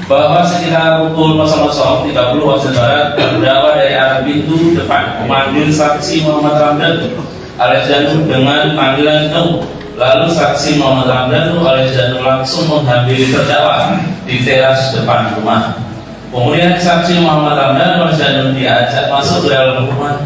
bahwa sekitar pukul 00.30 waktu barat terdakwa dari arah pintu depan memanggil saksi Muhammad Ramdan alias Danu dengan panggilan Nuh. Lalu saksi Muhammad Ramdan alias Danu langsung menghampiri terdakwa di teras depan rumah. Kemudian saksi Muhammad Ramdan alias Danu diajak masuk ke dalam rumah,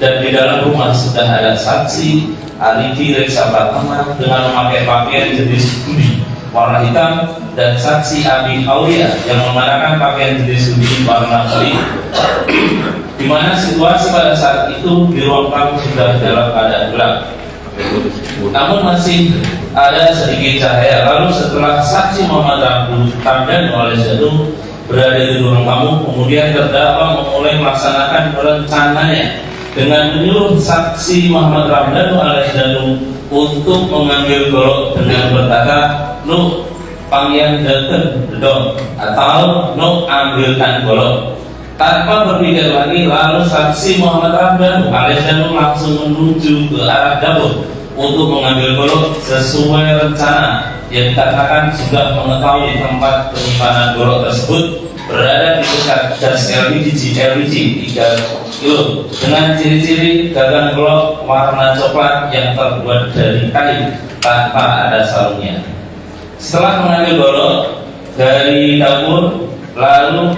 dan di dalam rumah sudah ada saksi Arify Reksa Pratama dengan memakai pakaian jenis hoodie warna hitam, dan saksi Abi Aulia yang mengenakan pakaian jenis hoodie warna kuning. Di mana situasi pada saat itu di ruang tamu sudah dalam keadaan gelap, namun masih ada sedikit cahaya. Lalu setelah saksi Muhammad Ramdan alias Danu berada di ruang tamu, kemudian terdakwa memulai melaksanakan rencananya dengan menyuruh saksi Muhammad Ramdan alias Danu untuk mengambil golok dengan berkata, "Nuh, panggian deken dedong," atau "Nuh, ambilkan golok." Tanpa berpikir lagi, lalu saksi Muhammad Ramdan alias Danu langsung menuju ke arah dapur untuk mengambil golok sesuai rencana yang dikatakan sudah mengetahui tempat penyimpanan golok tersebut berada di dekat gas LPG 3 kilo dengan ciri-ciri gagang golok warna coklat yang terbuat dari kain tanpa ada sarungnya. Setelah mengambil golok dari dapur, lalu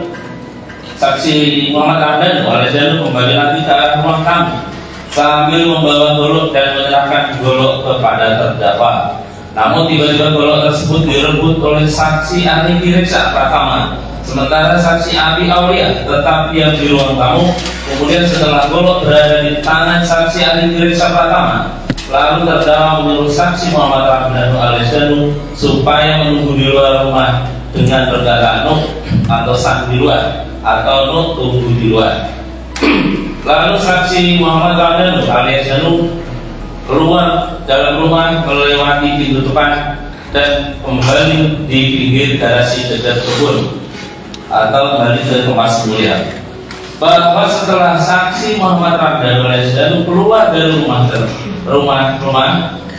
saksi Muhammad Ramdan alias Danu kembali lagi ke arah ruang tamu sambil membawa golok dan menyerahkan golok kepada terdakwa. Namun tiba-tiba golok tersebut direbut oleh saksi Arify Reksa Pratama, sementara saksi Abi Aulia tetap diam di ruang tamu. Kemudian setelah golok berada di tangan saksi Arify Reksa Pratama, lalu terdakwa menyuruh saksi Muhammad Ramdan alias Danu supaya menunggu di luar rumah dengan berkata, "Nuh," atau "Sang di luar," atau "Nuh, tunggu di luar." Lalu saksi Muhammad Ramdan alias Danu keluar dalam rumah melewati pintu depan dan kembali di pinggir garasi dekat kebun atau kembali ke tempat semula. Bahwa setelah saksi Muhammad Ramdan alias Danu keluar dari rumah,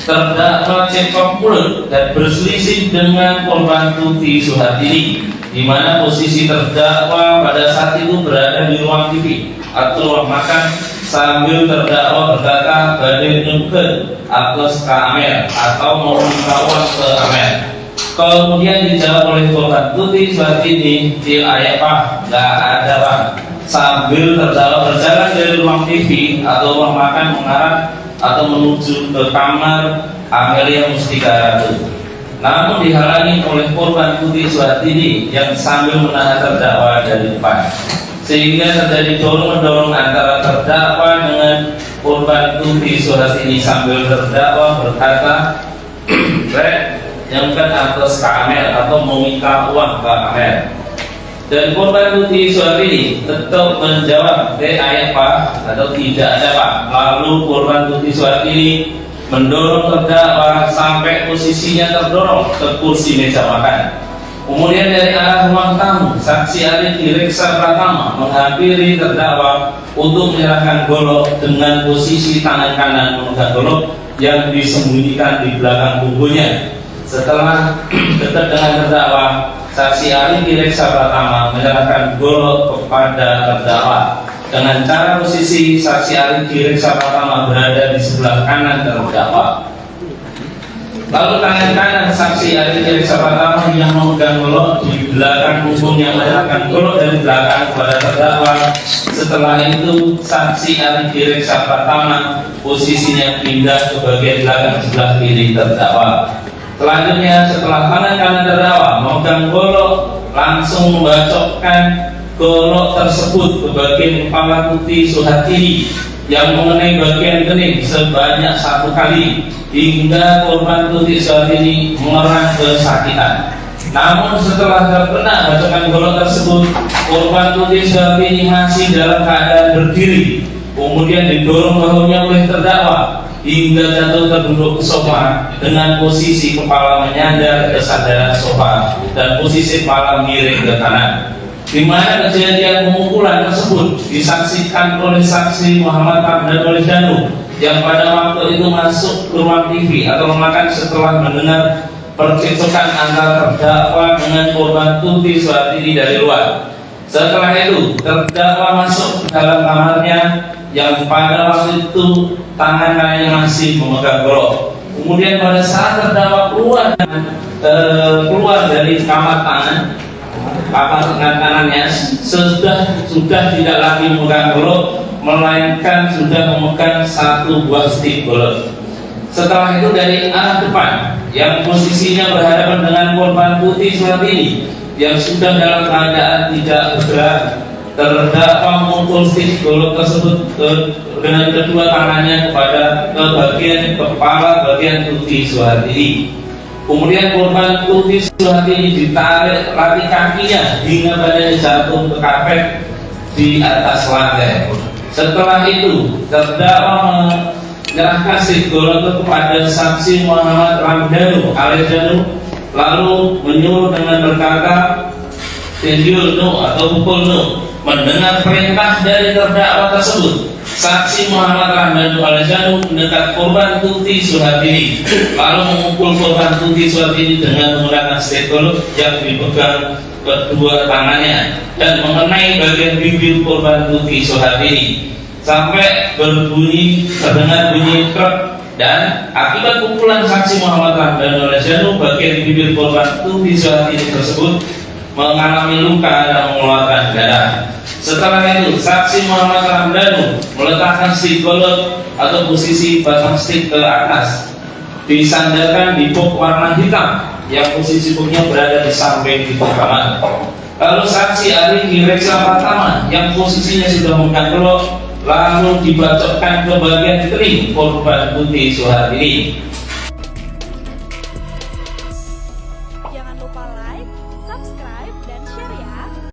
terdakwa cekcok mulut dan berselisih dengan korban Tuti Suhartini, di mana posisi terdakwa pada saat itu berada di ruang TV atau ruang makan, sambil terdakwa berkata badai nyungkeun atos ka Amer atau mau minta uang ke Amer. Kemudian dijawab oleh korban Tuti Suhartini, "Cil aya Pak, nggak ada Pak." Sambil terdakwa berjalan dari ruang TV atau ruang makan mengarah atau menuju ke kamar Amelia Mustika Ratu, namun dihalangi oleh korban Tuti Suhartini yang sambil menahan terdakwa dari depan, sehingga terjadi dorong-mendorong antara terdakwa dengan korban Tuti Suhartini sambil terdakwa berkata, "Rek, nyamkan atas ke Amer atau meminta uang ke Amer." Dan korban Tuti Suhartini tetap menjawab, "Ayat Pak," atau "tidak ada Pak." Lalu korban Tuti Suhartini mendorong terdakwa sampai posisinya terdorong ke kursi meja makan. Kemudian dari arah ruang tamu, saksi Arify Reksa Pratama menghampiri terdakwa untuk menyerahkan golok dengan posisi tangan kanan memegang golok yang disembunyikan di belakang punggungnya. Setelah dekat dengan terdakwa, saksi Arify Reksa Pratama menyerahkan golok kepada terdakwa dengan cara posisi saksi Arify Reksa Pratama berada di sebelah kanan terdakwa. Lalu tangan kanan saksi Arify Reksa Pratama yang memegang golok di belakang punggung yang menyerahkan golok dari belakang kepada terdakwa. Setelah itu saksi Arify Reksa Pratama posisinya pindah ke bagian belakang sebelah kiri terdakwa. Selanjutnya setelah tangan kanan terdakwa memegang golok, langsung membacokkan golok tersebut ke bagian kepala Tuti Suhartini yang mengenai bagian kening sebanyak 1 kali hingga korban Tuti Suhartini mengerang kesakitan. Namun setelah terkena bacokan golok tersebut, korban Tuti Suhartini masih dalam keadaan berdiri, kemudian didorong bahunya oleh terdakwa hingga jatuh terduduk ke sofa dengan posisi kepala menyandar ke sandaran sofa dan posisi kepala miring ke kanan. Di mana kejadian pemukulan tersebut disaksikan oleh saksi Muhammad Ramdan alias Danu yang pada waktu itu masuk ke ruang TV atau makan setelah mendengar percekcokan antara terdakwa dengan korban Tuti Suhartini dari luar. Setelah itu terdakwa masuk ke dalam kamarnya yang pada waktu itu tangan kanannya masih memegang golok. Kemudian pada saat terdakwa keluar dari kamar tangan kanannya sudah tidak lagi memegang golok, melainkan sudah memegang satu buah stik golok. Setelah itu dari arah depan yang posisinya berhadapan dengan korban Tuti Suhartini yang sudah dalam keadaan tidak bergerak, terdakwa memukul stik golok tersebut dengan kedua tangannya ke bagian kepala bagian Tuti Suhartini. Kemudian korban Tuti Suhartini ditarik lari kakinya hingga badannya jatuh ke karpet di atas lantai. Setelah itu terdakwa menyerahkan stik golok kepada saksi Muhammad Ramdhanu alias Danu, lalu menyuruh dengan berkata, "Tinjul no atau pukul no." Mendengar perintah dari terdakwa tersebut, saksi Muhammad Ramdhanu alias Danu mendekat korban Tuti Suhartini, lalu memukul korban Tuti Suhartini dengan menggunakan stik golok yang dipegang kedua tangannya dan mengenai bagian bibir korban Tuti Suhartini sampai terdengar bunyi krek. Dan akibat pukulan saksi Muhammad Ramdhanu alias Danu, bagian bibir korban Tuti Suhartini tersebut mengalami luka dan mengeluarkan darah. Setelah itu saksi Muhammad Ramdhanu meletakkan stik golok atau posisi batang stik ke atas, disandarkan di box warna hitam yang posisi boxnya berada di samping di kamar. Lalu saksi ahli Direksa Pratama yang posisinya sudah memegang golok lalu dibacokkan ke bagian teling korban Tuti Suhartini.